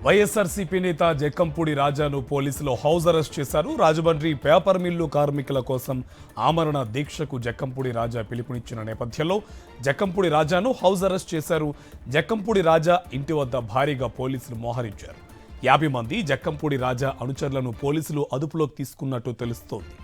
వైఎస్ఆర్సీపీ నేత జక్కంపూడి రాజాను పోలీసులు house arrest చేశారు. రాజమండ్రి పేపర్ మిల్లు కార్మికుల కోసం ఆమరణ దీక్షకు జక్కంపూడి రాజా పిలుపునిచ్చిన నేపథ్యంలో జక్కంపూడి రాజాను హౌస్ అరెస్ట్ చేశారు. జక్కంపూడి రాజా ఇంటి వద్ద భారీగా పోలీసులు మోహరించారు. 50 మంది జక్కంపూడి రాజా అనుచరులను పోలీసులు అదుపులోకి తీసుకున్నట్టు తెలుస్తోంది.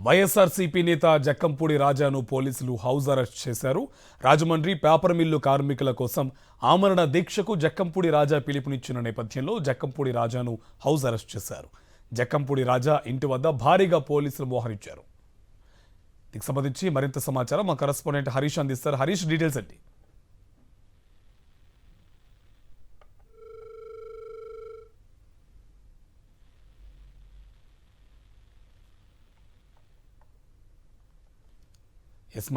వైఎస్ఆర్సీపీ నేత జక్కంపూడి రాజాను పోలీసులు హౌస్ అరెస్ట్ చేశారు. రాజమండ్రి పేపర్ మిల్లు కార్మికుల కోసం ఆమరణ దీక్షకు జక్కంపూడి రాజా పిలుపునిచ్చిన నేపథ్యంలో జక్కంపూడి రాజాను హౌస్ అరెస్ట్ చేశారు. జక్కంపూడి రాజా ఇంటి వద్ద భారీగా పోలీసులు మోహరించారు. దీనికి సంబంధించి మరింత సమాచారం మా కరెస్పాండెంట్ హరీష్ అందిస్తారు. హరీష్, డీటెయిల్స్ అండి.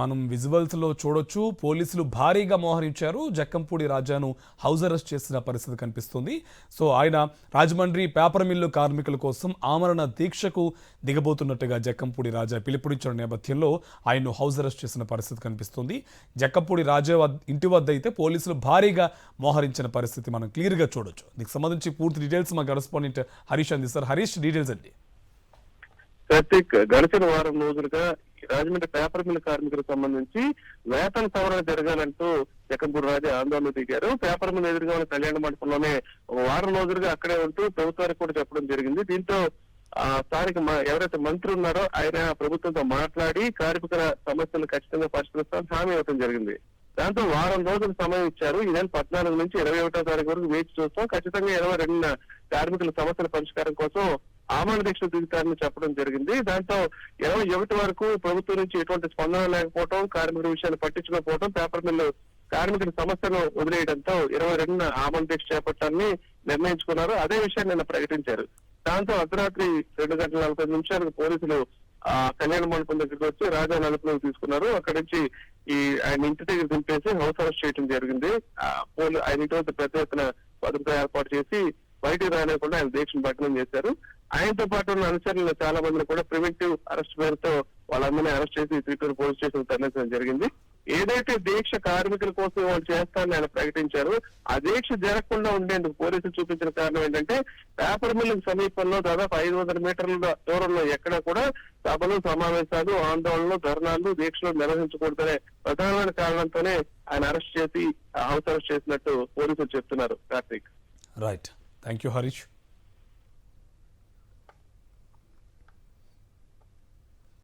మనం విజువల్స్ లో చూడొచ్చు, పోలీసులు భారీగా మోహరించారు. జక్కంపూడి రాజాను హౌస్ అరెస్ట్ చేసిన పరిస్థితి కనిపిస్తుంది. సో ఆయన రాజమండ్రి పేపర్ మిల్లు కార్మికుల కోసం ఆమరణ దీక్షకు దిగబోతున్నట్టుగా జక్కంపూడి రాజా పిలుపునిచ్చిన నేపథ్యంలో ఆయన్ను హౌస్ అరెస్ట్ చేసిన పరిస్థితి కనిపిస్తుంది. జక్కంపూడి రాజా ఇంటి వద్ద అయితే పోలీసులు భారీగా మోహరించిన పరిస్థితి మనం క్లియర్గా చూడొచ్చు. దీనికి సంబంధించి పూర్తి డీటెయిల్స్ మా కరెస్పాండెంట్ హరీష్ అందిస్తారు. హరీష్, డీటెయిల్స్ అండి. కార్తీక్, గడిచిన వారం రోజులుగా రాజమండ్రి పేపర్ మిల్ కార్మికులకు సంబంధించి వేతన సవరణ జరగాలంటూ జక్కంపూడి రాజా ఆందోళన దిగారు. పేపర్ మిల్ ఎదురుగా ఉన్న కళ్యాణ మండపంలోనే వారం రోజులుగా అక్కడే ఉంటూ ప్రభుత్వానికి కూడా చెప్పడం జరిగింది. దీంతో స్థానిక ఎవరైతే మంత్రి ఉన్నారో ఆయన ప్రభుత్వంతో మాట్లాడి కార్మికుల సమస్యలు ఖచ్చితంగా పరిష్కరిస్తామని హామీ ఇవ్వడం జరిగింది. దాంతో వారం రోజుల సమయం ఇచ్చారు. ఈ నెల 14 నుంచి 21వ తారీఖు వరకు వేచి చూస్తాం, ఖచ్చితంగా 22న కార్మికుల సమస్యల పరిష్కారం కోసం ఆమరణ దీక్ష దిగుతారని చెప్పడం జరిగింది. దాంతో 21 వరకు ప్రభుత్వం నుంచి ఎటువంటి స్పందన లేకపోవడం, కార్మికుల విషయాన్ని పట్టించుకోకపోవడం, పేపర్ మిల్లు కార్మికుల సమస్యను వదిలేయడంతో 22న ఆమరణ దీక్ష చేపట్టాలని నిర్ణయించుకున్నారు. అదే విషయాన్ని నిన్న ప్రకటించారు. దాంతో అర్ధరాత్రి 2:45 పోలీసులు కళ్యాణ మండపం దగ్గరికి వచ్చి రాజా అదుపులోకి తీసుకున్నారు. అక్కడి నుంచి ఆయన ఇంటి దగ్గర దింపేసి హౌస్ అరెస్ట్ చేయడం జరిగింది. ఆయన ఇంటి వద్ద పెద్ద ఎత్తున భద్రత ఏర్పాటు చేసి బయటికి రానివ్వకుండా ఆయన దీక్షను భగ్నం చేశారు. ఆయనతో పాటు ఉన్న అనుచరులు చాలా మందిని కూడా ప్రివెంటివ్ అరెస్ట్ పేరుతో వాళ్ళందరినీ అరెస్ట్ చేసి త్రిటూరు పోలీస్ స్టేషన్ తరలించడం జరిగింది. ఏదైతే దీక్ష కార్మికుల కోసం వాళ్ళు చేస్తారని ఆయన ప్రకటించారు, ఆ దీక్ష జరగకుండా ఉండేందుకు పోలీసులు చూపించిన కారణం ఏంటంటే పేపర్ మిల్లు సమీపంలో దాదాపు 500 మీటర్ల దూరంలో ఎక్కడ కూడా సభలు, సమావేశాలు, ఆందోళనలు, ధర్నాలు, దీక్షలు నిర్వహించకూడదనే ప్రధానమైన కారణంతోనే ఆయన అరెస్ట్ చేసి హౌస్ అరెస్ట్ చేసినట్టు పోలీసులు చెప్తున్నారు. Karthik, right, thank you Harish.